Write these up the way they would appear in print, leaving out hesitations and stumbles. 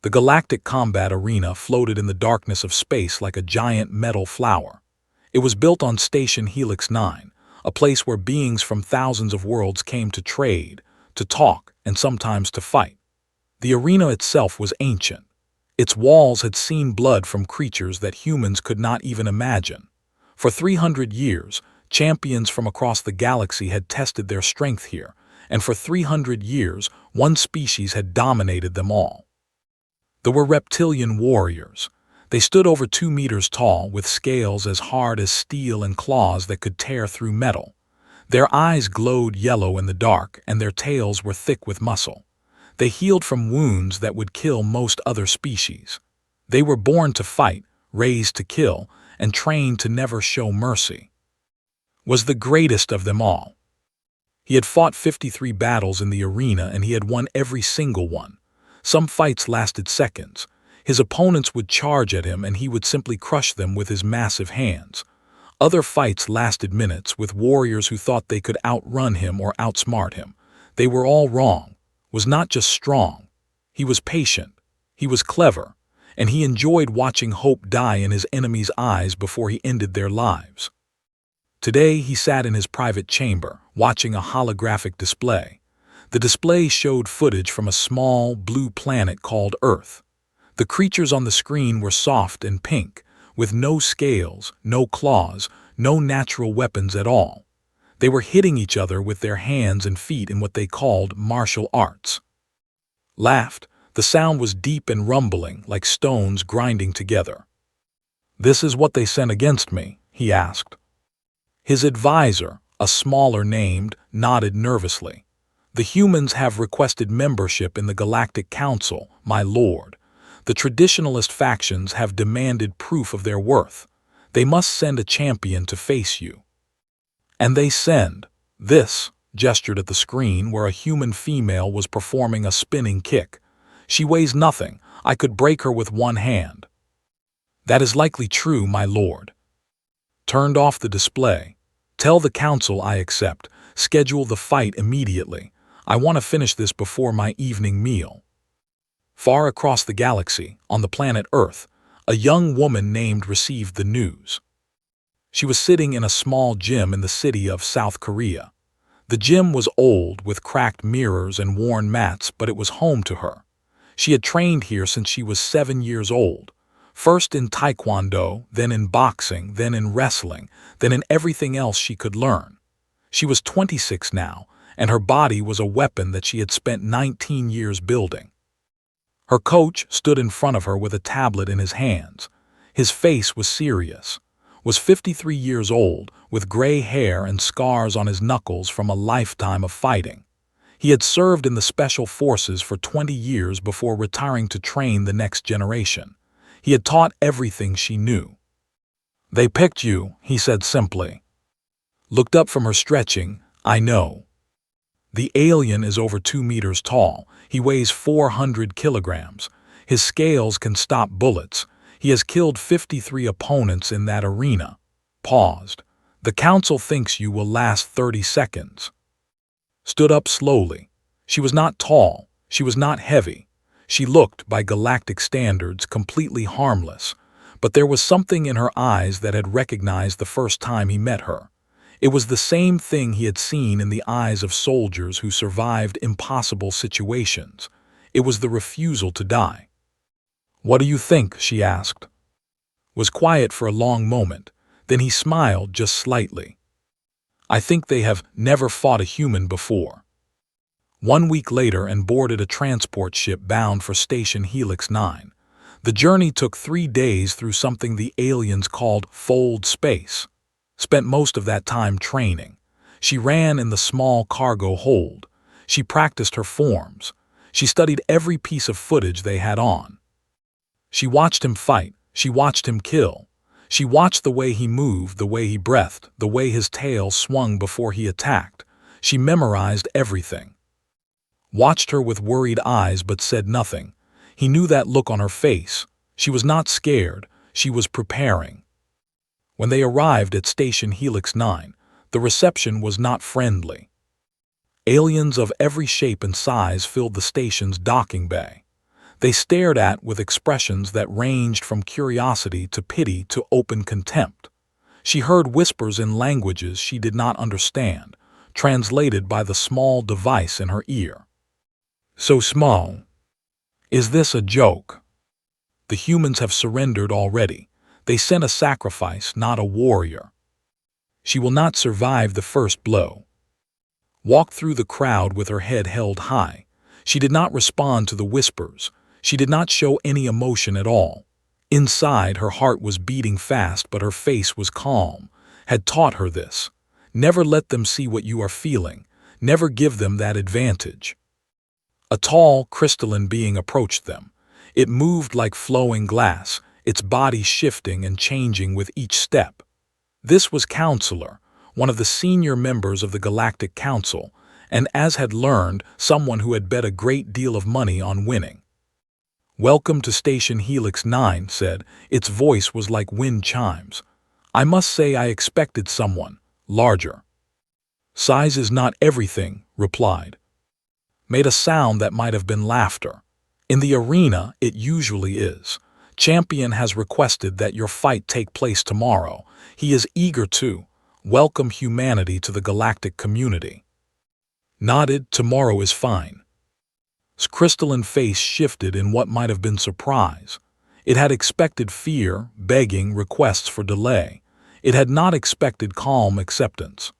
The galactic combat arena floated in the darkness of space like a giant metal flower. It was built on Station Helix 9, a place where beings from thousands of worlds came to trade, to talk, and sometimes to fight. The arena itself was ancient. Its walls had seen blood from creatures that humans could not even imagine. For 300 years, champions from across the galaxy had tested their strength here, and for 300 years, one species had dominated them all. There were reptilian warriors. They stood over 2 meters tall, with scales as hard as steel and claws that could tear through metal. Their eyes glowed yellow in the dark, and their tails were thick with muscle. They healed from wounds that would kill most other species. They were born to fight, raised to kill, and trained to never show mercy. Was the greatest of them all. He had fought 53 battles in the arena, and he had won every single one. Some fights lasted seconds. His opponents would charge at him, and he would simply crush them with his massive hands. Other fights lasted minutes, with warriors who thought they could outrun him or outsmart him. They were all wrong. Was not just strong. He was patient. He was clever. And he enjoyed watching hope die in his enemies' eyes before he ended their lives. Today he sat in his private chamber, watching a holographic display. The display showed footage from a small, blue planet called Earth. The creatures on the screen were soft and pink, with no scales, no claws, no natural weapons at all. They were hitting each other with their hands and feet in what they called martial arts. Laughed. The sound was deep and rumbling, like stones grinding together. "This is what they sent against me?" he asked. His advisor, a smaller named, nodded nervously. "The humans have requested membership in the Galactic Council, my lord. The traditionalist factions have demanded proof of their worth. They must send a champion to face you. And they send this," gestured at the screen where a human female was performing a spinning kick. "She weighs nothing. I could break her with one hand." "That is likely true, my lord." Turned off the display. "Tell the council I accept. Schedule the fight immediately. I want to finish this before my evening meal." Far across the galaxy, on the planet Earth, a young woman named received the news. She was sitting in a small gym in the city of South Korea. The gym was old, with cracked mirrors and worn mats, but it was home to her. She had trained here since she was 7 years old. First in taekwondo, then in boxing, then in wrestling, then in everything else she could learn. She was 26 now, and her body was a weapon that she had spent 19 years building. Her coach stood in front of her with a tablet in his hands. His face was serious. Was 53 years old, with gray hair and scars on his knuckles from a lifetime of fighting. He had served in the Special Forces for 20 years before retiring to train the next generation. He had taught everything she knew. "They picked you," he said simply. Looked up from her stretching. "I know. The alien is over 2 meters tall. He weighs 400 kilograms. His scales can stop bullets. He has killed 53 opponents in that arena." Paused. "The council thinks you will last 30 seconds. Stood up slowly. She was not tall. She was not heavy. She looked, by galactic standards, completely harmless. But there was something in her eyes that had recognized the first time he met her. It was the same thing he had seen in the eyes of soldiers who survived impossible situations. It was the refusal to die. "What do you think?" she asked. Was quiet for a long moment. Then he smiled just slightly. "I think they have never fought a human before." 1 week later, and boarded a transport ship bound for Station Helix 9. The journey took 3 days through something the aliens called fold space. Spent most of that time training. She ran in the small cargo hold. She practiced her forms. She studied every piece of footage they had on. She watched him fight. She watched him kill. She watched the way he moved, the way he breathed, the way his tail swung before he attacked. She memorized everything. Watched her with worried eyes but said nothing. He knew that look on her face. She was not scared. She was preparing. When they arrived at Station Helix 9, the reception was not friendly. Aliens of every shape and size filled the station's docking bay. They stared at with expressions that ranged from curiosity to pity to open contempt. She heard whispers in languages she did not understand, translated by the small device in her ear. So small. Is this a joke? The humans have surrendered already. They sent a sacrifice, not a warrior. She will not survive the first blow. Walked through the crowd with her head held high. She did not respond to the whispers. She did not show any emotion at all. Inside, her heart was beating fast, but her face was calm. Had taught her this. Never let them see what you are feeling. Never give them that advantage. A tall, crystalline being approached them. It moved like flowing glass, its body shifting and changing with each step. This was Counselor, one of the senior members of the Galactic Council, and as had learned, someone who had bet a great deal of money on winning. "Welcome to Station Helix 9, said. Its voice was like wind chimes. "I must say I expected someone larger." "Size is not everything," replied. Made a sound that might have been laughter. "In the arena, it usually is. Champion has requested that your fight take place tomorrow. He is eager to welcome humanity to the galactic community." Nodded. "Tomorrow is fine." His crystalline face shifted in what might have been surprise. It had expected fear, begging, requests for delay. It had not expected calm acceptance.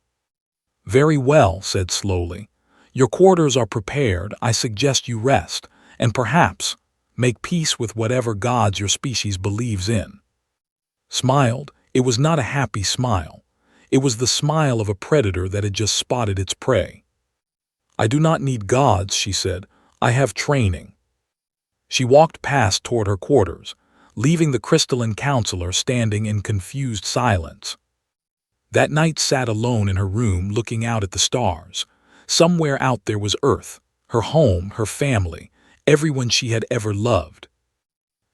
"Very well," said slowly. "Your quarters are prepared. I suggest you rest, and perhaps make peace with whatever gods your species believes in." Smiled. It was not a happy smile. It was the smile of a predator that had just spotted its prey. "I do not need gods," she said. "I have training." She walked past toward her quarters, leaving the crystalline counselor standing in confused silence. That night sat alone in her room looking out at the stars. Somewhere out there was Earth, her home, her family, everyone she had ever loved.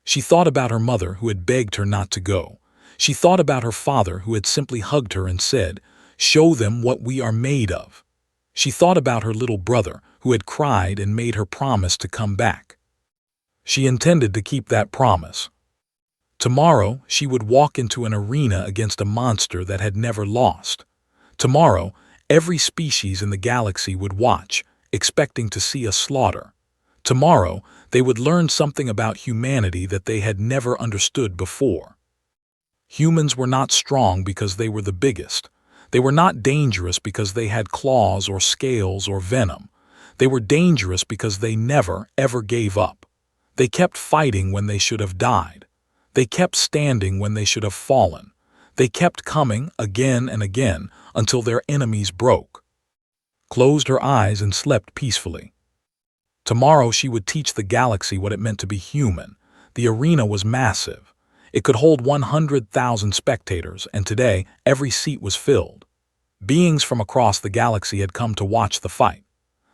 She thought about her mother who had begged her not to go. She thought about her father who had simply hugged her and said, "Show them what we are made of." She thought about her little brother who had cried and made her promise to come back. She intended to keep that promise. Tomorrow, she would walk into an arena against a monster that had never lost. Tomorrow, every species in the galaxy would watch, expecting to see a slaughter. Tomorrow, they would learn something about humanity that they had never understood before. Humans were not strong because they were the biggest. They were not dangerous because they had claws or scales or venom. They were dangerous because they never, ever gave up. They kept fighting when they should have died. They kept standing when they should have fallen. They kept coming again and again until their enemies broke. Closed her eyes and slept peacefully. Tomorrow she would teach the galaxy what it meant to be human. The arena was massive. It could hold 100,000 spectators, and today every seat was filled. Beings from across the galaxy had come to watch the fight.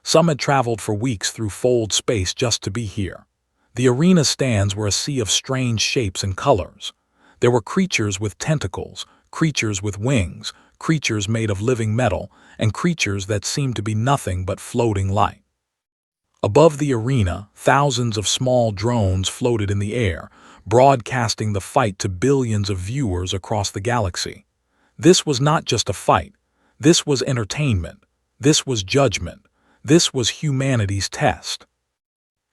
Some had traveled for weeks through fold space just to be here. The arena stands were a sea of strange shapes and colors. There were creatures with tentacles, creatures with wings, creatures made of living metal, and creatures that seemed to be nothing but floating light. Above the arena, thousands of small drones floated in the air, broadcasting the fight to billions of viewers across the galaxy. This was not just a fight. This was entertainment. This was judgment. This was humanity's test.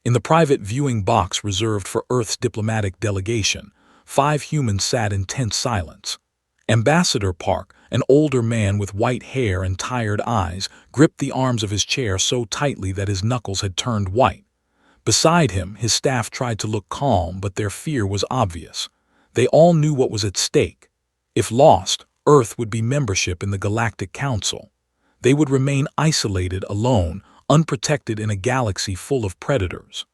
In the private viewing box reserved for Earth's diplomatic delegation, 5 humans sat in tense silence. Ambassador Park, an older man with white hair and tired eyes, gripped the arms of his chair so tightly that his knuckles had turned white. Beside him, his staff tried to look calm, but their fear was obvious. They all knew what was at stake. If lost, Earth would be membership in the Galactic Council. They would remain isolated, alone, unprotected in a galaxy full of predators.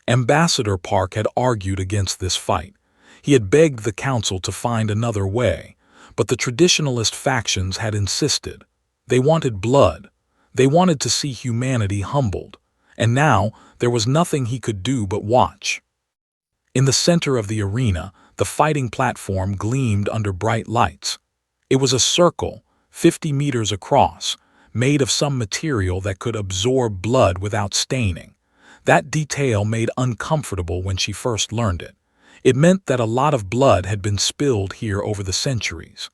Ambassador Park had argued against this fight. He had begged the Council to find another way, but the traditionalist factions had insisted. They wanted blood. They wanted to see humanity humbled. And now, there was nothing he could do but watch. In the center of the arena, the fighting platform gleamed under bright lights. It was a circle, 50 meters across, made of some material that could absorb blood without staining. That detail made uncomfortable when she first learned it. It meant that a lot of blood had been spilled here over the centuries.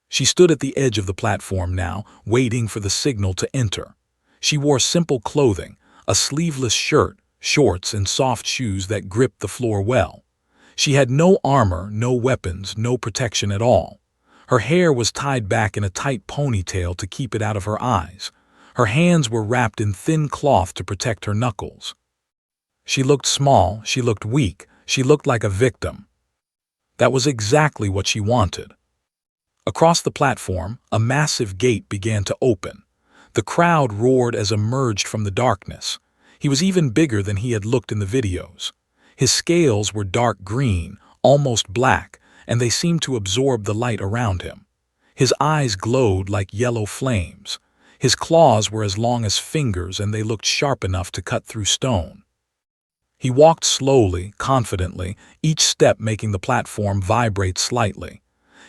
She stood at the edge of the platform now, waiting for the signal to enter. She wore simple clothing, a sleeveless shirt, shorts, and soft shoes that gripped the floor well. She had no armor, no weapons, no protection at all. Her hair was tied back in a tight ponytail to keep it out of her eyes. Her hands were wrapped in thin cloth to protect her knuckles. She looked small, she looked weak, she looked like a victim. That was exactly what she wanted. Across the platform, a massive gate began to open. The crowd roared as emerged from the darkness. He was even bigger than he had looked in the videos. His scales were dark green, almost black, and they seemed to absorb the light around him. His eyes glowed like yellow flames. His claws were as long as fingers, and they looked sharp enough to cut through stone. He walked slowly, confidently, each step making the platform vibrate slightly.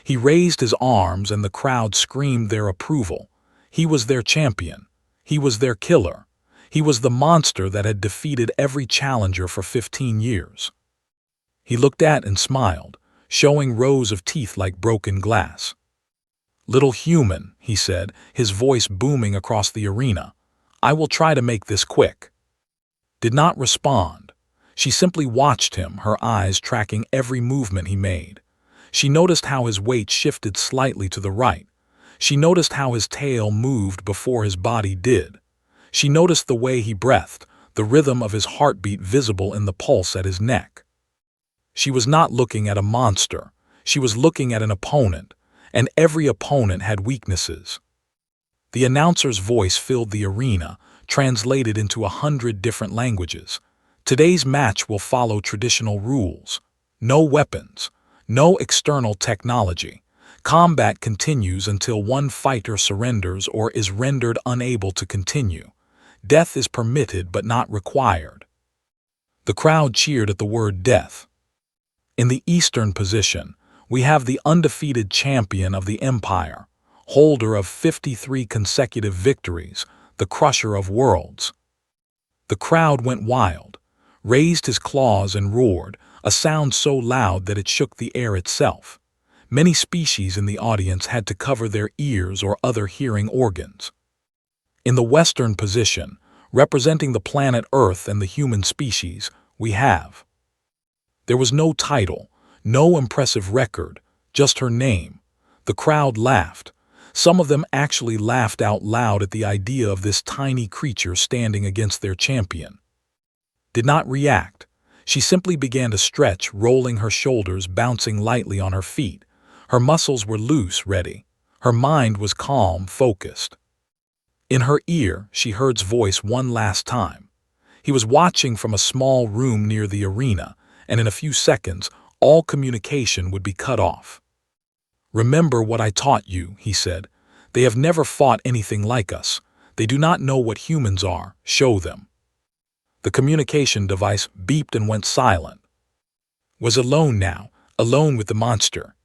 He raised his arms, and the crowd screamed their approval. He was their champion. He was their killer. He was the monster that had defeated every challenger for 15 years. He looked at and smiled, showing rows of teeth like broken glass. "Little human," he said, his voice booming across the arena. "I will try to make this quick." Did not respond. She simply watched him, her eyes tracking every movement he made. She noticed how his weight shifted slightly to the right. She noticed how his tail moved before his body did. She noticed the way he breathed, the rhythm of his heartbeat visible in the pulse at his neck. She was not looking at a monster. She was looking at an opponent, and every opponent had weaknesses. The announcer's voice filled the arena, translated into 100 different languages. Today's match will follow traditional rules. No weapons. No external technology. Combat continues until one fighter surrenders or is rendered unable to continue. Death is permitted but not required. The crowd cheered at the word death. In the eastern position, we have the undefeated champion of the empire, holder of 53 consecutive victories, the crusher of worlds. The crowd went wild, raised his claws and roared, a sound so loud that it shook the air itself. Many species in the audience had to cover their ears or other hearing organs. In the western position, representing the planet Earth and the human species, we have. There was no title, no impressive record, just her name. The crowd laughed. Some of them actually laughed out loud at the idea of this tiny creature standing against their champion. Did not react. She simply began to stretch, rolling her shoulders, bouncing lightly on her feet. Her muscles were loose, ready. Her mind was calm, focused. In her ear, she heard his voice one last time. He was watching from a small room near the arena, and in a few seconds, all communication would be cut off. "Remember what I taught you," he said. "They have never fought anything like us. They do not know what humans are. Show them." The communication device beeped and went silent. Was alone now, alone with the monster.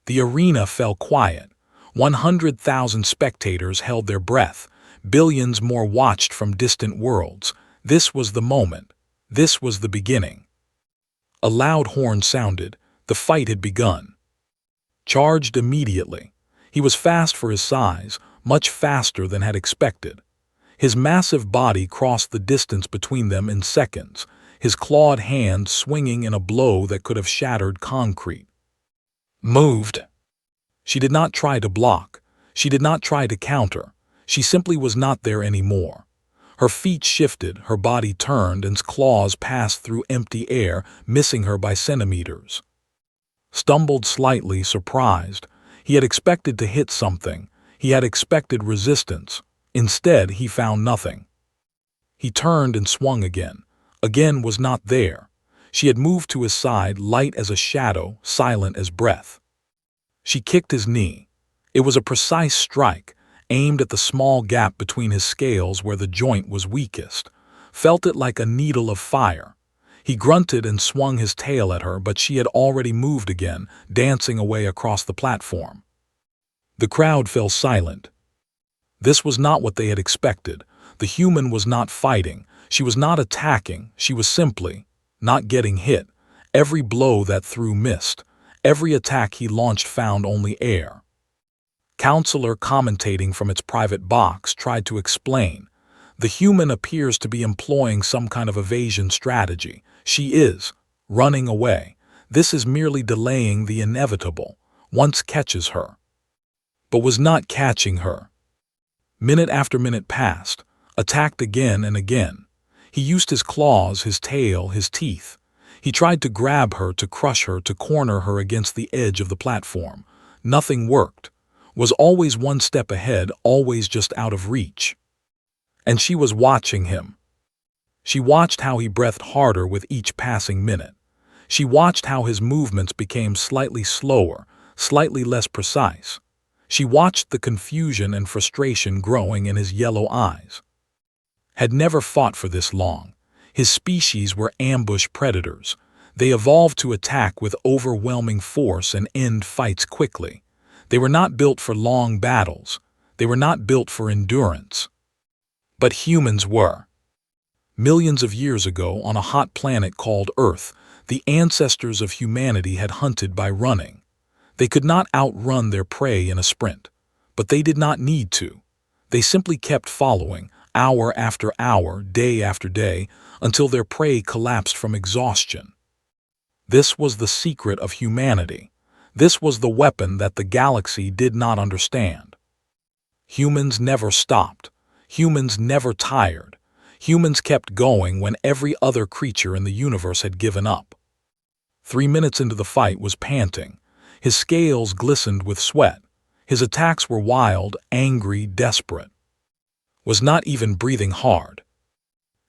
The arena fell quiet. 100,000 spectators held their breath. Billions more watched from distant worlds. This was the moment. This was the beginning. A loud horn sounded. The fight had begun. Charged immediately. He was fast for his size, much faster than had expected. His massive body crossed the distance between them in seconds, his clawed hand swinging in a blow that could have shattered concrete. Moved. She did not try to block. She did not try to counter. She simply was not there anymore. Her feet shifted, her body turned, and claws passed through empty air, missing her by centimeters. Stumbled slightly, surprised. He had expected to hit something. He had expected resistance. Instead, he found nothing. He turned and swung again. Again was not there. She had moved to his side, light as a shadow, silent as breath. She kicked his knee. It was a precise strike, aimed at the small gap between his scales where the joint was weakest. Felt it like a needle of fire. He grunted and swung his tail at her, but she had already moved again, dancing away across the platform. The crowd fell silent. This was not what they had expected. The human was not fighting. She was not attacking, she was simply not getting hit. Every blow that threw missed. Every attack he launched found only air. Counselor, commentating from its private box, tried to explain. The human appears to be employing some kind of evasion strategy. She is running away. This is merely delaying the inevitable. Once catches her. But was not catching her. Minute after minute passed, attacked again and again. He used his claws, his tail, his teeth. He tried to grab her, to crush her, to corner her against the edge of the platform. Nothing worked. Was always one step ahead, always just out of reach. And she was watching him. She watched how he breathed harder with each passing minute. She watched how his movements became slightly slower, slightly less precise. She watched the confusion and frustration growing in his yellow eyes. Had never fought for this long. His species were ambush predators. They evolved to attack with overwhelming force and end fights quickly. They were not built for long battles. They were not built for endurance. But humans were. Millions of years ago, on a hot planet called Earth, the ancestors of humanity had hunted by running. They could not outrun their prey in a sprint, but they did not need to. They simply kept following, hour after hour, day after day, until their prey collapsed from exhaustion. This was the secret of humanity. This was the weapon that the galaxy did not understand. Humans never stopped. Humans never tired. Humans kept going when every other creature in the universe had given up. 3 minutes into the fight was panting. His scales glistened with sweat. His attacks were wild, angry, desperate. Was not even breathing hard.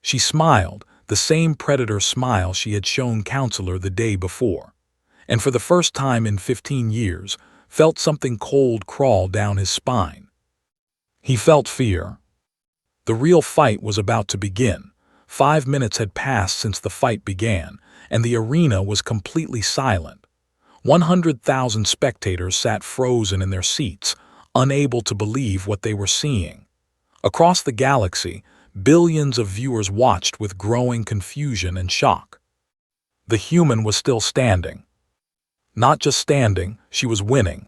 She smiled, the same predator smile she had shown Counselor the day before, and for the first time in 15 years, felt something cold crawl down his spine. He felt fear. The real fight was about to begin. 5 minutes had passed since the fight began, and the arena was completely silent. 100,000 spectators sat frozen in their seats, unable to believe what they were seeing. Across the galaxy, billions of viewers watched with growing confusion and shock. The human was still standing. Not just standing, she was winning.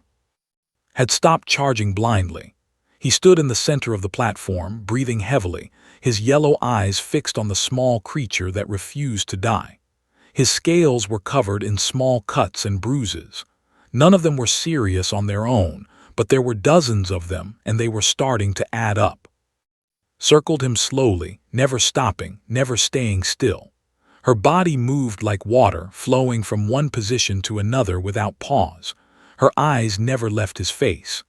Had stopped charging blindly. He stood in the center of the platform, breathing heavily, his yellow eyes fixed on the small creature that refused to die. His scales were covered in small cuts and bruises. None of them were serious on their own, but there were dozens of them, and they were starting to add up. Circled him slowly, never stopping, never staying still. Her body moved like water, flowing from one position to another without pause. Her eyes never left his face.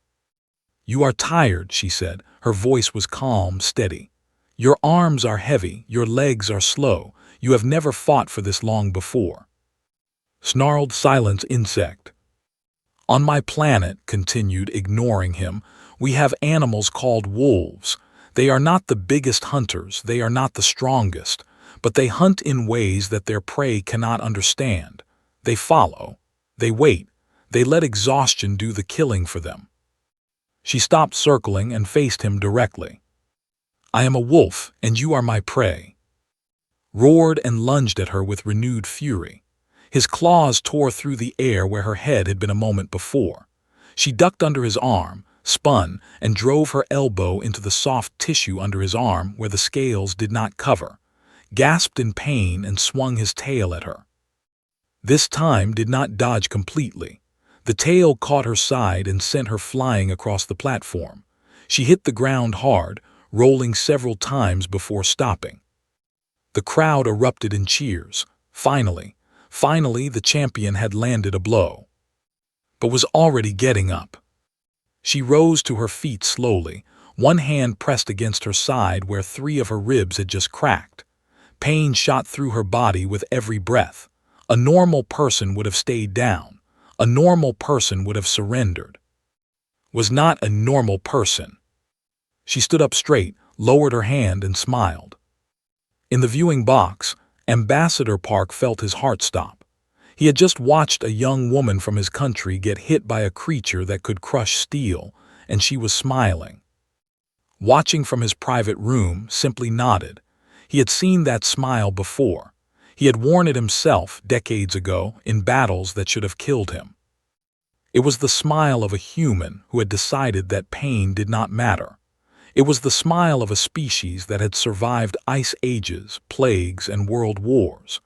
"You are tired," she said. Her voice was calm, steady. "Your arms are heavy, your legs are slow. You have never fought for this long before." Snarled silence insect. "On my planet," continued, ignoring him, "we have animals called wolves. They are not the biggest hunters, they are not the strongest, but they hunt in ways that their prey cannot understand. They follow, they wait, they let exhaustion do the killing for them." She stopped circling and faced him directly. "I am a wolf, and you are my prey." Roared and lunged at her with renewed fury. His claws tore through the air where her head had been a moment before. She ducked under his arm, spun, and drove her elbow into the soft tissue under his arm where the scales did not cover, gasped in pain and swung his tail at her. This time did not dodge completely. The tail caught her side and sent her flying across the platform. She hit the ground hard, rolling several times before stopping. The crowd erupted in cheers. Finally, the champion had landed a blow, but was already getting up. She rose to her feet slowly, one hand pressed against her side where 3 of her ribs had just cracked. Pain shot through her body with every breath. A normal person would have stayed down. A normal person would have surrendered. Was not a normal person. She stood up straight, lowered her hand, and smiled. In the viewing box, Ambassador Park felt his heart stop. He had just watched a young woman from his country get hit by a creature that could crush steel, and she was smiling. Watching from his private room, simply nodded. He had seen that smile before. He had worn it himself decades ago in battles that should have killed him. It was the smile of a human who had decided that pain did not matter. It was the smile of a species that had survived ice ages, plagues, and world wars.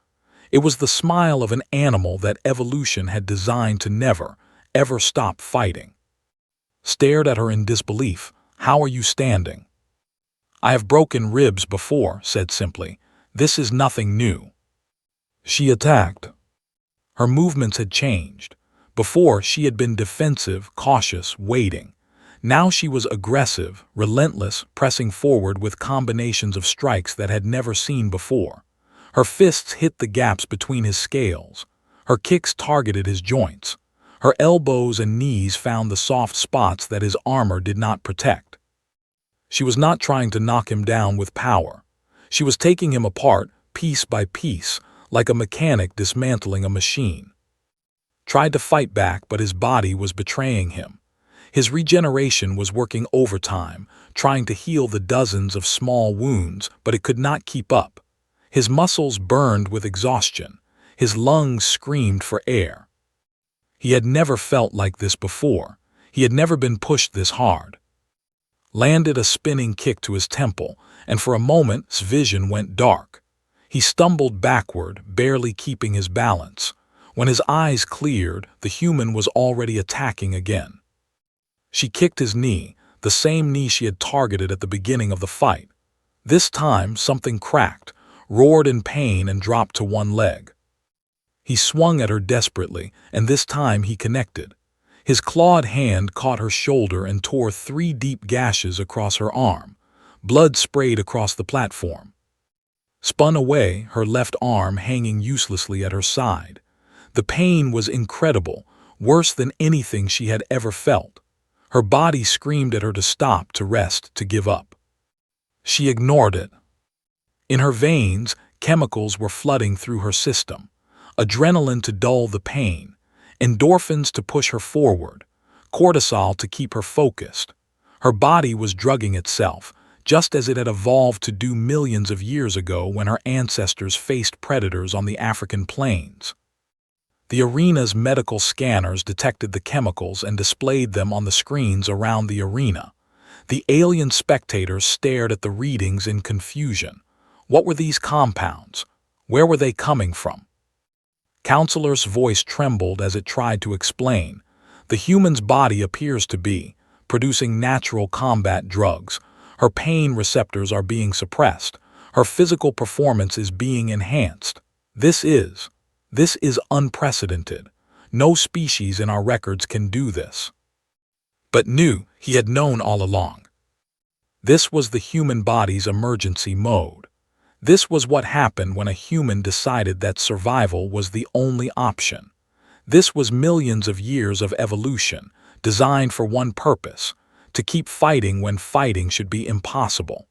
It was the smile of an animal that evolution had designed to never, ever stop fighting. Stared at her in disbelief. "How are you standing?" "I have broken ribs before," said simply. "This is nothing new." She attacked. Her movements had changed. Before, she had been defensive, cautious, waiting. Now she was aggressive, relentless, pressing forward with combinations of strikes that had never seen before. Her fists hit the gaps between his scales. Her kicks targeted his joints. Her elbows and knees found the soft spots that his armor did not protect. She was not trying to knock him down with power. She was taking him apart, piece by piece, like a mechanic dismantling a machine. Tried to fight back, but his body was betraying him. His regeneration was working overtime, trying to heal the dozens of small wounds, but it could not keep up. His muscles burned with exhaustion. His lungs screamed for air. He had never felt like this before. He had never been pushed this hard. Landed a spinning kick to his temple, and for a moment his vision went dark. He stumbled backward, barely keeping his balance. When his eyes cleared, the human was already attacking again. She kicked his knee, the same knee she had targeted at the beginning of the fight. This time, something cracked, roared in pain, and dropped to one leg. He swung at her desperately, and this time he connected. His clawed hand caught her shoulder and tore 3 deep gashes across her arm. Blood sprayed across the platform. Spun away, her left arm hanging uselessly at her side. The pain was incredible, worse than anything she had ever felt. Her body screamed at her to stop, to rest, to give up. She ignored it. In her veins, chemicals were flooding through her system. Adrenaline to dull the pain, endorphins to push her forward, cortisol to keep her focused. Her body was drugging itself, just as it had evolved to do millions of years ago when her ancestors faced predators on the African plains. The arena's medical scanners detected the chemicals and displayed them on the screens around the arena. The alien spectators stared at the readings in confusion. What were these compounds? Where were they coming from? Counselor's voice trembled as it tried to explain. The human's body appears to be producing natural combat drugs. Her pain receptors are being suppressed. Her physical performance is being enhanced. This is unprecedented. No species in our records can do this. But he had known all along. This was the human body's emergency mode. This was what happened when a human decided that survival was the only option. This was millions of years of evolution, designed for one purpose: to keep fighting when fighting should be impossible.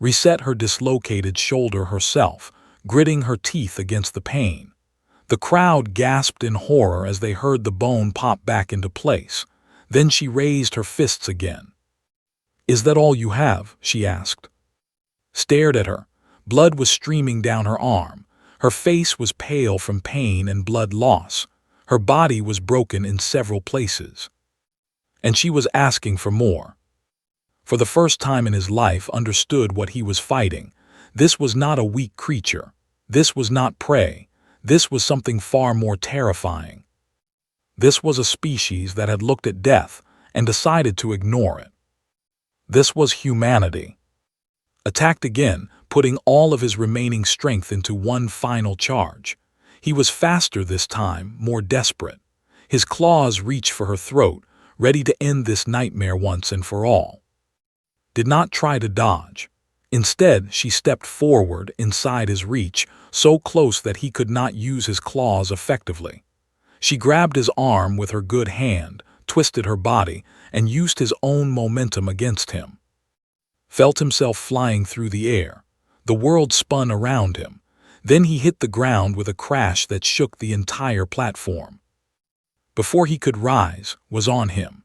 Reset her dislocated shoulder herself, gritting her teeth against the pain. The crowd gasped in horror as they heard the bone pop back into place. Then she raised her fists again. "Is that all you have?" she asked. Stared at her. Blood was streaming down her arm. Her face was pale from pain and blood loss. Her body was broken in several places. And she was asking for more. For the first time in his life, understood what he was fighting. This was not a weak creature. This was not prey. This was something far more terrifying. This was a species that had looked at death and decided to ignore it. This was humanity. Attacked again, putting all of his remaining strength into one final charge. He was faster this time, more desperate. His claws reached for her throat, ready to end this nightmare once and for all. Did not try to dodge. Instead, she stepped forward inside his reach, so close that he could not use his claws effectively. She grabbed his arm with her good hand, twisted her body, and used his own momentum against him. Felt himself flying through the air. The world spun around him. Then he hit the ground with a crash that shook the entire platform. Before he could rise, was on him.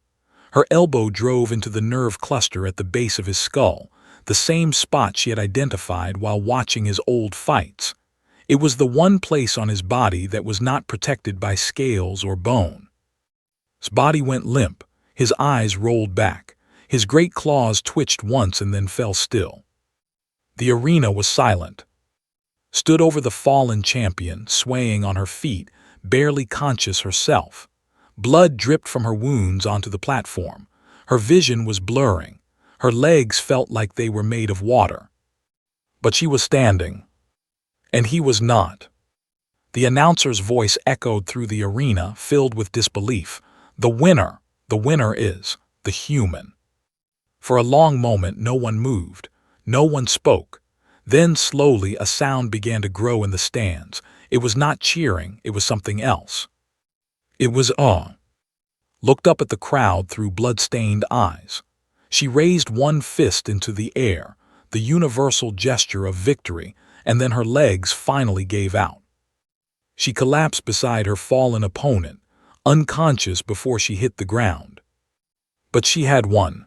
Her elbow drove into the nerve cluster at the base of his skull. the same spot she had identified while watching his old fights. It was the one place on his body that was not protected by scales or bone. His body went limp, his eyes rolled back, his great claws twitched once and then fell still. The arena was silent. Stood over the fallen champion, swaying on her feet, barely conscious herself. Blood dripped from her wounds onto the platform. Her vision was blurring. Her legs felt like they were made of water. But she was standing. And he was not. The announcer's voice echoed through the arena, filled with disbelief. The winner is the human. For a long moment, no one moved. No one spoke. Then, slowly, a sound began to grow in the stands. It was not cheering, it was something else. It was awe. Looked up at the crowd through blood-stained eyes. She raised one fist into the air, the universal gesture of victory, and then her legs finally gave out. She collapsed beside her fallen opponent, unconscious before she hit the ground. But she had won.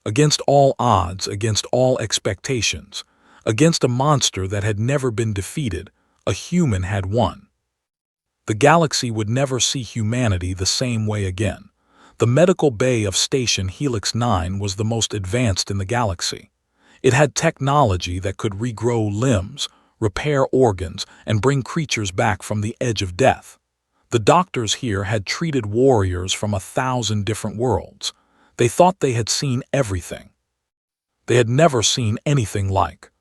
Against all odds, against all expectations, against a monster that had never been defeated, a human had won. The galaxy would never see humanity the same way again. The medical bay of Station Helix 9 was the most advanced in the galaxy. It had technology that could regrow limbs, repair organs, and bring creatures back from the edge of death. The doctors here had treated warriors from 1,000 different worlds. They thought they had seen everything. They had never seen anything like.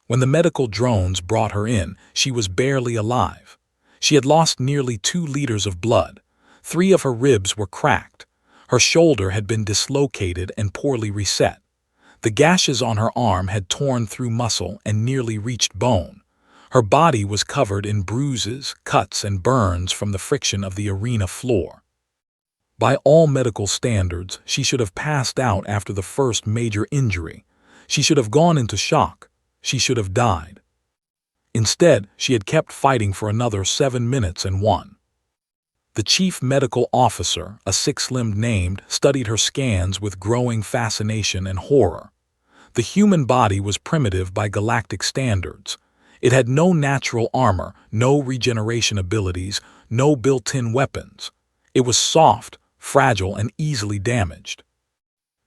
When the medical drones brought her in, she was barely alive. She had lost nearly 2 liters of blood. 3 of her ribs were cracked. Her shoulder had been dislocated and poorly reset. The gashes on her arm had torn through muscle and nearly reached bone. Her body was covered in bruises, cuts, and burns from the friction of the arena floor. By all medical standards, she should have passed out after the first major injury. She should have gone into shock. She should have died. Instead, she had kept fighting for another 7 minutes and won. The chief medical officer, a 6-limbed named, studied her scans with growing fascination and horror. The human body was primitive by galactic standards. It had no natural armor, no regeneration abilities, no built-in weapons. It was soft, fragile, and easily damaged.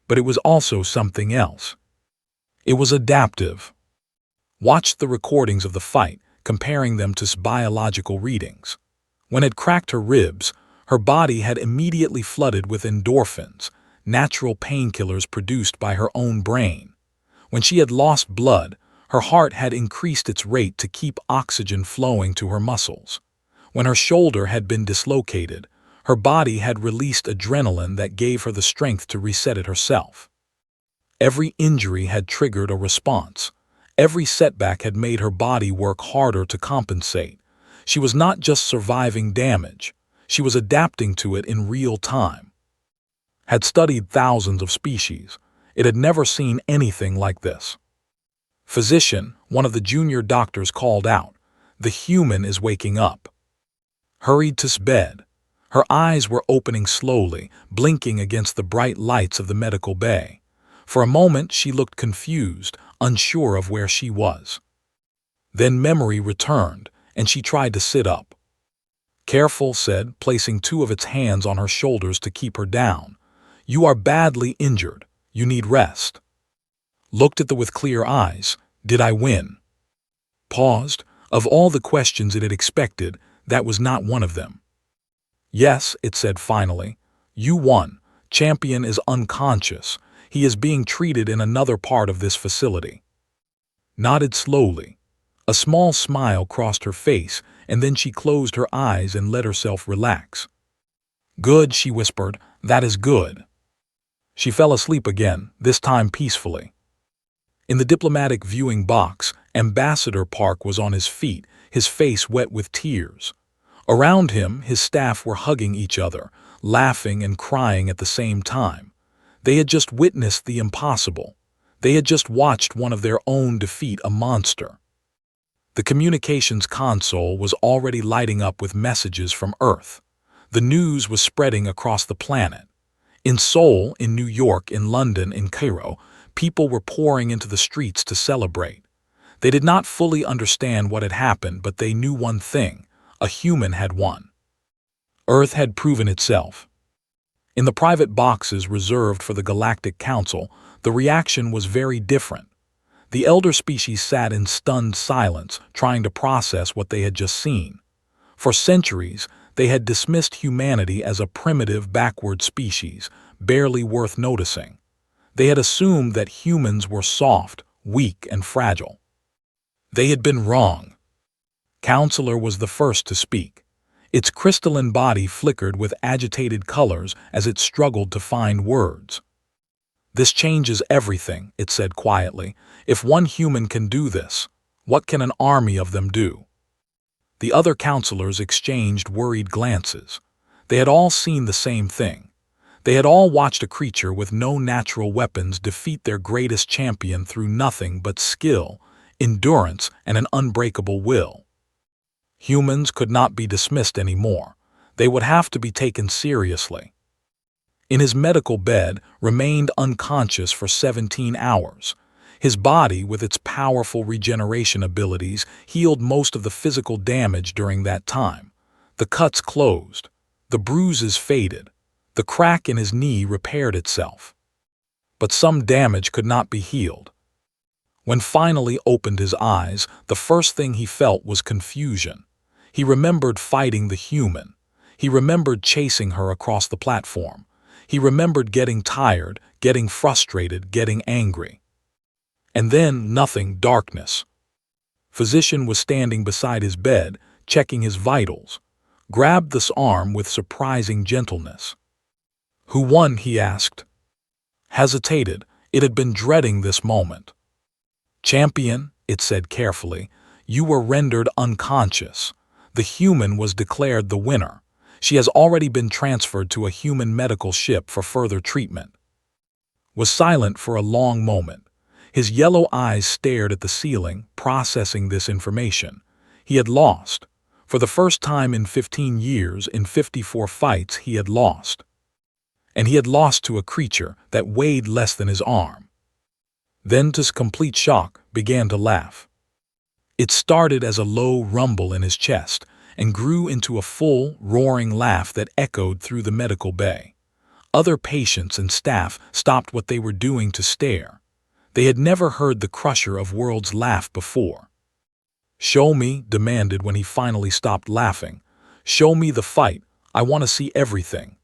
But it was also something else. It was adaptive. Watched the recordings of the fight, comparing them to biological readings. When it cracked her ribs, her body had immediately flooded with endorphins, natural painkillers produced by her own brain. When she had lost blood, her heart had increased its rate to keep oxygen flowing to her muscles. When her shoulder had been dislocated, her body had released adrenaline that gave her the strength to reset it herself. Every injury had triggered a response. Every setback had made her body work harder to compensate. She was not just surviving damage, she was adapting to it in real time. Had studied thousands of species, it had never seen anything like this. Physician, one of the junior doctors called out, "The human is waking up." Hurried to bed. Her eyes were opening slowly, blinking against the bright lights of the medical bay. For a moment she looked confused, unsure of where she was. Then memory returned, and she tried to sit up. "Careful," said, placing 2 of its hands on her shoulders to keep her down. "You are badly injured. You need rest." Looked at with clear eyes. "Did I win?" Paused. Of all the questions it had expected, that was not one of them. "Yes," it said finally. "You won. Champion is unconscious. He is being treated in another part of this facility." Nodded slowly. A small smile crossed her face, and then she closed her eyes and let herself relax. "Good," she whispered. "That is good." She fell asleep again, this time peacefully. In the diplomatic viewing box, Ambassador Park was on his feet, his face wet with tears. Around him, his staff were hugging each other, laughing and crying at the same time. They had just witnessed the impossible. They had just watched one of their own defeat a monster. The communications console was already lighting up with messages from Earth. The news was spreading across the planet. In Seoul, in New York, in London, in Cairo, People were pouring into the streets to celebrate. They did not fully understand what had happened, but they knew one thing: a human had won. Earth had proven itself. In the private boxes reserved for the Galactic Council, the reaction was very different. The elder species sat in stunned silence, trying to process what they had just seen. For centuries, they had dismissed humanity as a primitive, backward species, barely worth noticing. They had assumed that humans were soft, weak, and fragile. They had been wrong. Counselor was the first to speak. Its crystalline body flickered with agitated colors as it struggled to find words. "This changes everything," it said quietly. "If one human can do this, what can an army of them do?" The other counselors exchanged worried glances. They had all seen the same thing. They had all watched a creature with no natural weapons defeat their greatest champion through nothing but skill, endurance, and an unbreakable will. Humans could not be dismissed anymore. They would have to be taken seriously. In his medical bed, remained unconscious for 17 hours. His body, with its powerful regeneration abilities, healed most of the physical damage during that time. The cuts closed. The bruises faded. The crack in his knee repaired itself. But some damage could not be healed. When finally opened his eyes, the first thing he felt was confusion. He remembered fighting the human. He remembered chasing her across the platform. He remembered getting tired, getting frustrated, getting angry. And then nothing, darkness. Physician was standing beside his bed, checking his vitals. Grabbed this arm with surprising gentleness. "Who won?" he asked. Hesitated. It had been dreading this moment. "Champion," it said carefully, "you were rendered unconscious. The human was declared the winner. She has already been transferred to a human medical ship for further treatment." Was silent for a long moment. His yellow eyes stared at the ceiling, processing this information. He had lost. For the first time in 15 years, in 54 fights, he had lost. And he had lost to a creature that weighed less than his arm. Then, to his complete shock, began to laugh. It started as a low rumble in his chest and grew into a full, roaring laugh that echoed through the medical bay. Other patients and staff stopped what they were doing to stare. They had never heard the crusher of worlds laugh before. "Show me," demanded when he finally stopped laughing. "Show me the fight. I want to see everything."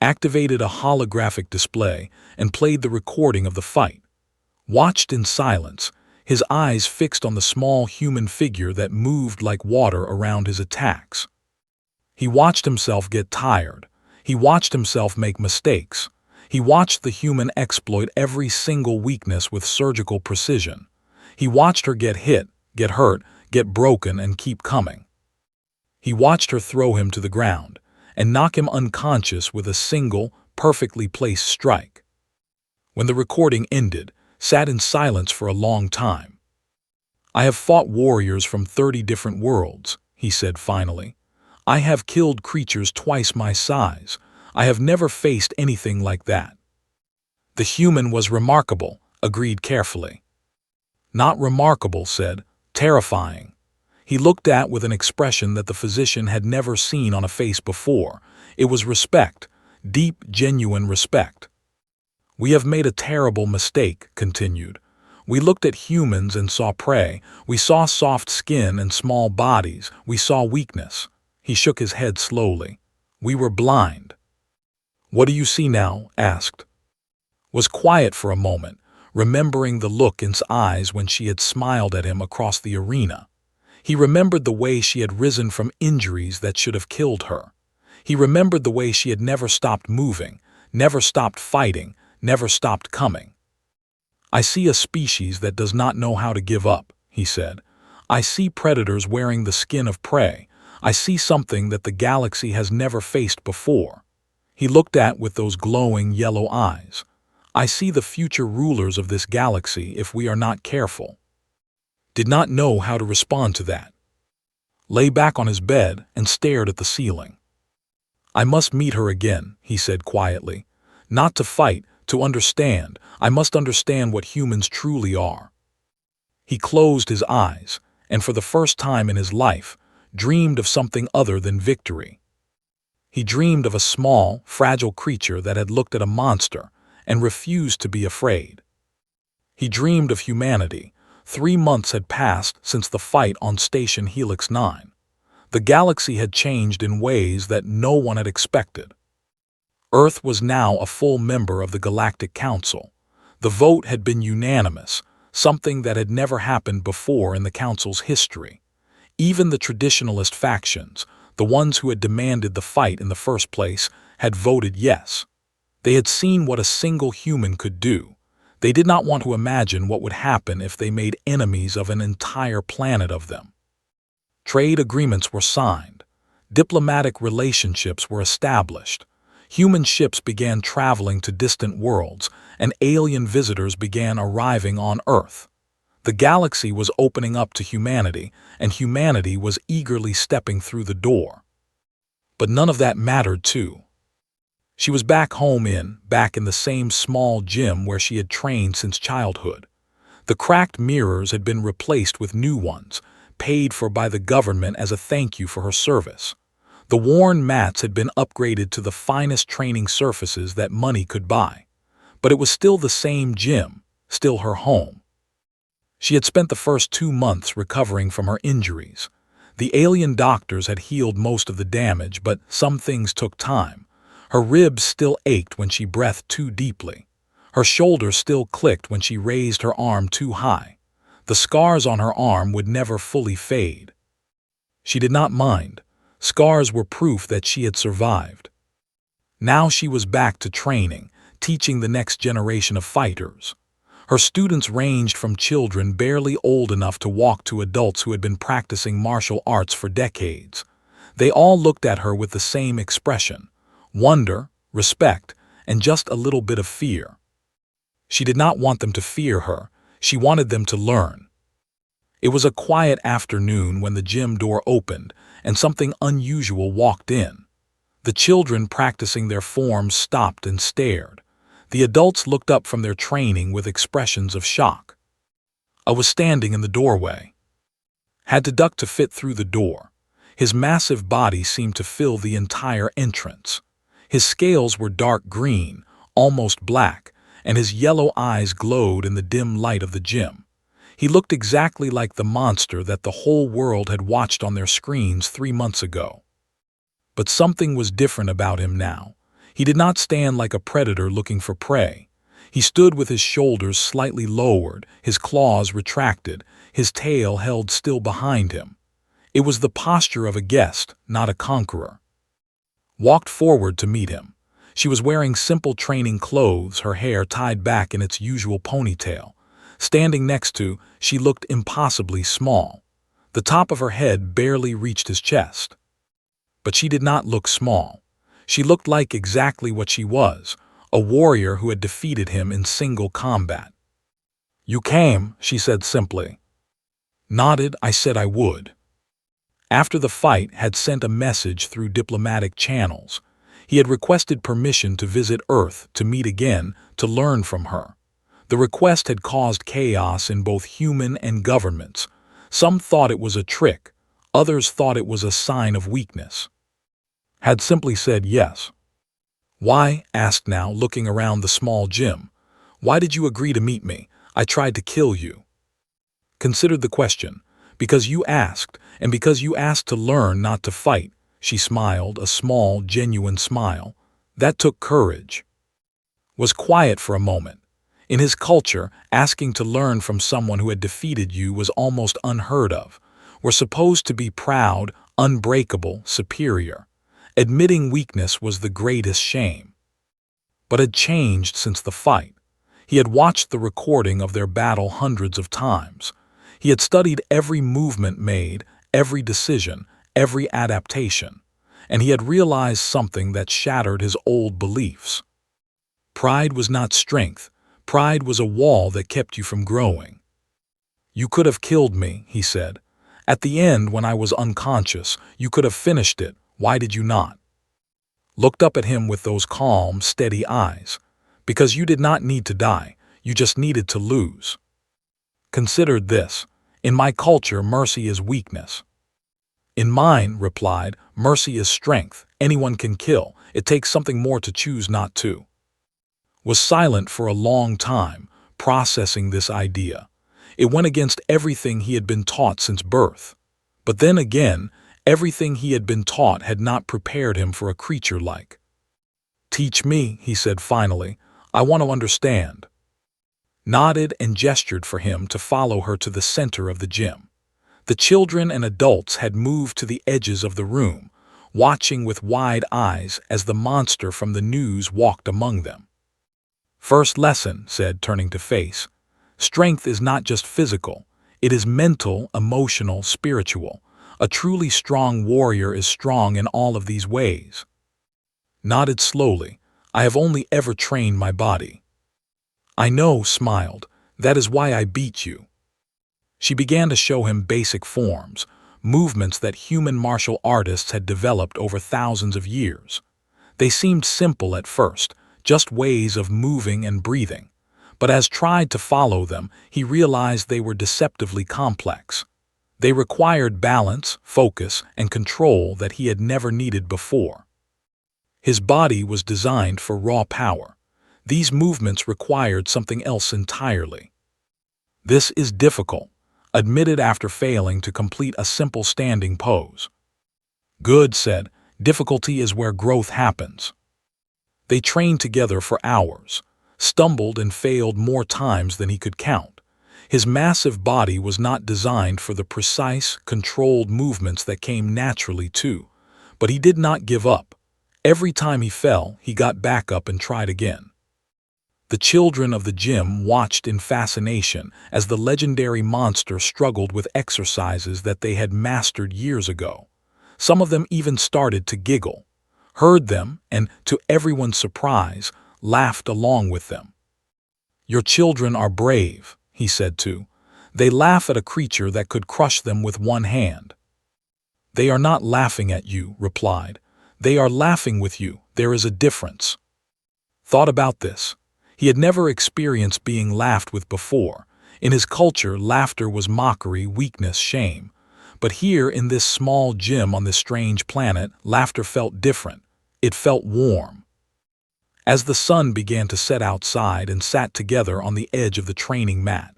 Activated a holographic display and played the recording of the fight. Watched in silence, his eyes fixed on the small human figure that moved like water around his attacks. He watched himself get tired. He watched himself make mistakes. He watched the human exploit every single weakness with surgical precision. He watched her get hit, get hurt, get broken, and keep coming. He watched her throw him to the ground and knock him unconscious with a single, perfectly placed strike. When the recording ended, sat in silence for a long time. "I have fought warriors from 30 different worlds," he said finally. "I have killed creatures twice my size. I have never faced anything like that." "The human was remarkable," agreed carefully. "Not remarkable," said, "terrifying." He looked at with an expression that the physician had never seen on a face before. It was respect, deep, genuine respect. "We have made a terrible mistake," continued. "We looked at humans and saw prey. We saw soft skin and small bodies. We saw weakness." He shook his head slowly. "We were blind." "What do you see now?" asked. Was quiet for a moment, remembering the look in his eyes when she had smiled at him across the arena. He remembered the way she had risen from injuries that should have killed her. He remembered the way she had never stopped moving, never stopped fighting, never stopped coming. "I see a species that does not know how to give up," he said. "I see predators wearing the skin of prey. I see something that the galaxy has never faced before." He looked at with those glowing yellow eyes. "I see the future rulers of this galaxy if we are not careful." Did not know how to respond to that. Lay back on his bed and stared at the ceiling. "I must meet her again," he said quietly. "Not to fight, To understand, I must understand what humans truly are." He closed his eyes, and for the first time in his life, dreamed of something other than victory. He dreamed of a small, fragile creature that had looked at a monster and refused to be afraid. He dreamed of humanity. 3 months had passed since the fight on Station Helix 9. The galaxy had changed in ways that no one had expected. Earth was now a full member of the Galactic Council. The vote had been unanimous, something that had never happened before in the Council's history. Even the traditionalist factions, the ones who had demanded the fight in the first place, had voted yes. They had seen what a single human could do. They did not want to imagine what would happen if they made enemies of an entire planet of them. Trade agreements were signed. Diplomatic relationships were established. Human ships began traveling to distant worlds, and alien visitors began arriving on Earth. The galaxy was opening up to humanity, and humanity was eagerly stepping through the door. But none of that mattered too. She was back in the same small gym where she had trained since childhood. The cracked mirrors had been replaced with new ones, paid for by the government as a thank you for her service. The worn mats had been upgraded to the finest training surfaces that money could buy. But it was still the same gym, still her home. She had spent the first 2 months recovering from her injuries. The alien doctors had healed most of the damage, but some things took time. Her ribs still ached when she breathed too deeply. Her shoulder still clicked when she raised her arm too high. The scars on her arm would never fully fade. She did not mind. Scars were proof that she had survived. Now she was back to training, teaching the next generation of fighters. Her students ranged from children barely old enough to walk to adults who had been practicing martial arts for decades. They all looked at her with the same expression: wonder, respect, and just a little bit of fear. She did not want them to fear her. She wanted them to learn. It was a quiet afternoon when the gym door opened and something unusual walked in. The children practicing their forms stopped and stared. The adults looked up from their training with expressions of shock. I was standing in the doorway. Had to duck to fit through the door. His massive body seemed to fill the entire entrance. His scales were dark green, almost black, and his yellow eyes glowed in the dim light of the gym. He looked exactly like the monster that the whole world had watched on their screens 3 months ago. But something was different about him now. He did not stand like a predator looking for prey. He stood with his shoulders slightly lowered, his claws retracted, his tail held still behind him. It was the posture of a guest, not a conqueror. Walked forward to meet him. She was wearing simple training clothes, her hair tied back in its usual ponytail. Standing next to, she looked impossibly small. The top of her head barely reached his chest. But she did not look small. She looked like exactly what she was, a warrior who had defeated him in single combat. "You came," she said simply. Nodded. "I said I would." After the fight, had sent a message through diplomatic channels. He had requested permission to visit Earth, to meet again, to learn from her. The request had caused chaos in both human and governments. Some thought it was a trick, others thought it was a sign of weakness. Had simply said yes. "Why?" asked now, looking around the small gym. "Why did you agree to meet me? I tried to kill you." Considered the question. "Because you asked, and because you asked to learn, not to fight." She smiled, a small, genuine smile. "That took courage." Was quiet for a moment. In his culture, asking to learn from someone who had defeated you was almost unheard of. We're supposed to be proud, unbreakable, superior. Admitting weakness was the greatest shame. But had changed since the fight. He had watched the recording of their battle hundreds of times. He had studied every movement made, every decision, every adaptation. And he had realized something that shattered his old beliefs. Pride was not strength. Pride was a wall that kept you from growing. "You could have killed me," he said. "At the end, when I was unconscious, you could have finished it. Why did you not?" Looked up at him with those calm, steady eyes. Because you did not need to die, you just needed to lose. Consider this. In my culture, mercy is weakness. In mine, replied, mercy is strength. Anyone can kill. It takes something more to choose not to. Was silent for a long time, processing this idea. It went against everything he had been taught since birth. But then again, everything he had been taught had not prepared him for a creature like. Teach me, he said finally. I want to understand. Nodded and gestured for him to follow her to the center of the gym. The children and adults had moved to the edges of the room, watching with wide eyes as the monster from the news walked among them. First lesson, said, turning to face. Strength is not just physical. It is mental, emotional, spiritual. A truly strong warrior is strong in all of these ways. Nodded slowly. I have only ever trained my body. I know, smiled. That is why I beat you. She began to show him basic forms, movements that human martial artists had developed over thousands of years. They seemed simple at first, just ways of moving and breathing. But as tried to follow them, he realized they were deceptively complex. They required balance, focus, and control that he had never needed before. His body was designed for raw power. These movements required something else entirely. This is difficult, admitted after failing to complete a simple standing pose. Good, said, difficulty is where growth happens. They trained together for hours, stumbled and failed more times than he could count. His massive body was not designed for the precise, controlled movements that came naturally too. But he did not give up. Every time he fell, he got back up and tried again. The children of the gym watched in fascination as the legendary monster struggled with exercises that they had mastered years ago. Some of them even started to giggle, heard them, and, to everyone's surprise, laughed along with them. Your children are brave, he said too. They laugh at a creature that could crush them with one hand. They are not laughing at you, replied. They are laughing with you. There is a difference. Thought about this. He had never experienced being laughed with before. In his culture, laughter was mockery, weakness, shame. But here, in this small gym on this strange planet, laughter felt different. It felt warm. As the sun began to set outside and sat together on the edge of the training mat,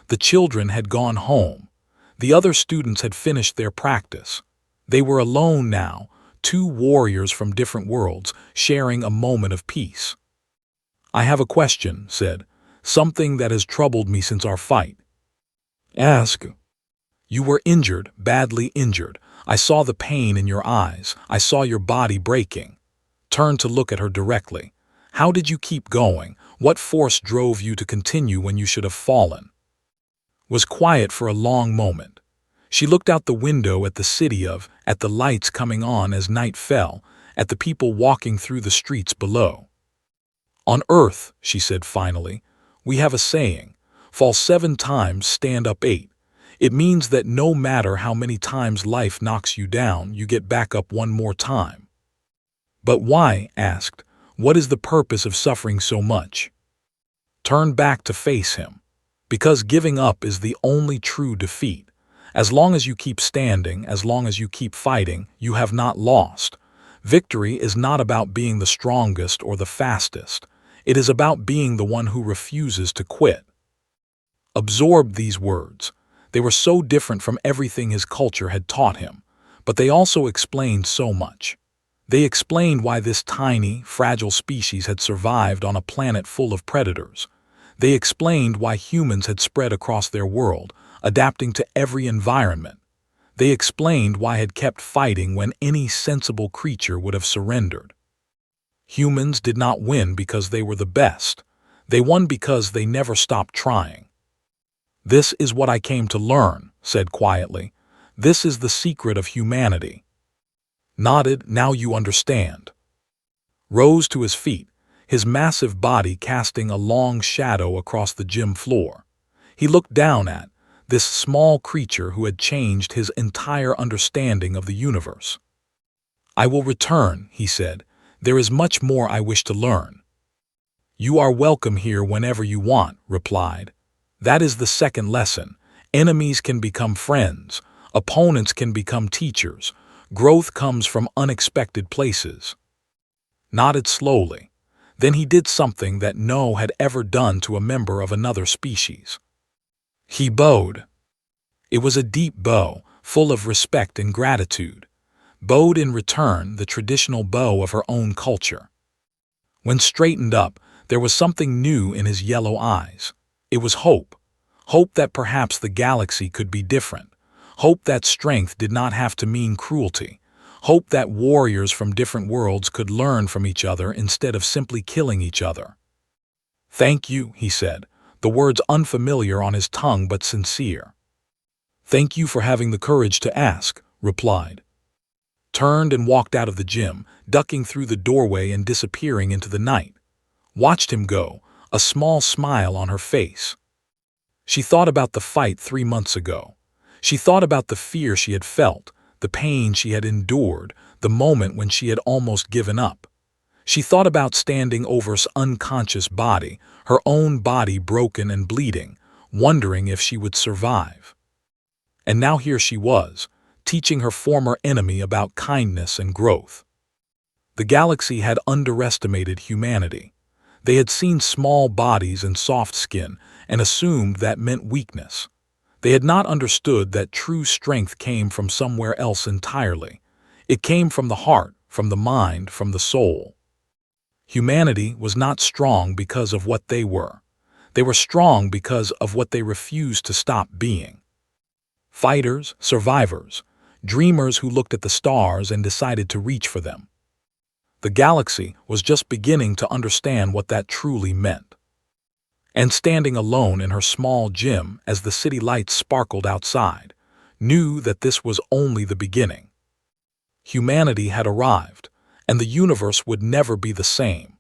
the children had gone home. The other students had finished their practice. They were alone now, two warriors from different worlds, sharing a moment of peace. I have a question, said, something that has troubled me since our fight. Ask. You were injured, badly injured. I saw the pain in your eyes. I saw your body breaking. Turned to look at her directly. How did you keep going? What force drove you to continue when you should have fallen? Was quiet for a long moment. She looked out the window at the city at the lights coming on as night fell, at the people walking through the streets below. On Earth, she said finally, we have a saying, fall 7 times, stand up 8. It means that no matter how many times life knocks you down, you get back up one more time. But why? Asked. What is the purpose of suffering so much? Turn back to face him. Because giving up is the only true defeat. As long as you keep standing, as long as you keep fighting, you have not lost. Victory is not about being the strongest or the fastest. It is about being the one who refuses to quit. Absorb these words. They were so different from everything his culture had taught him, but they also explained so much. They explained why this tiny, fragile species had survived on a planet full of predators. They explained why humans had spread across their world, adapting to every environment. They explained why had kept fighting when any sensible creature would have surrendered. Humans did not win because they were the best. They won because they never stopped trying. This is what I came to learn, said quietly. This is the secret of humanity. Nodded, now you understand. Rose to his feet, his massive body casting a long shadow across the gym floor. He looked down at this small creature who had changed his entire understanding of the universe. I will return, he said. There is much more I wish to learn. "You are welcome here whenever you want," replied. That is the second lesson. Enemies can become friends. Opponents can become teachers. Growth comes from unexpected places. Nodded slowly. Then he did something that no had ever done to a member of another species. He bowed. It was a deep bow, full of respect and gratitude. Bowed in return the traditional bow of her own culture. When straightened up, there was something new in his yellow eyes. It was hope. Hope that perhaps the galaxy could be different. Hope that strength did not have to mean cruelty. Hope that warriors from different worlds could learn from each other instead of simply killing each other. "Thank you," he said, the words unfamiliar on his tongue but sincere. "Thank you for having the courage to ask," replied. Turned and walked out of the gym, ducking through the doorway and disappearing into the night. Watched him go, a small smile on her face. She thought about the fight 3 months ago. She thought about the fear she had felt, the pain she had endured, the moment when she had almost given up. She thought about standing over his unconscious body, her own body broken and bleeding, wondering if she would survive. And now here she was, teaching her former enemy about kindness and growth. The galaxy had underestimated humanity. They had seen small bodies and soft skin and assumed that meant weakness. They had not understood that true strength came from somewhere else entirely. It came from the heart, from the mind, from the soul. Humanity was not strong because of what they were. They were strong because of what they refused to stop being. Fighters, survivors, dreamers who looked at the stars and decided to reach for them. The galaxy was just beginning to understand what that truly meant. And standing alone in her small gym as the city lights sparkled outside, knew that this was only the beginning. Humanity had arrived, and the universe would never be the same.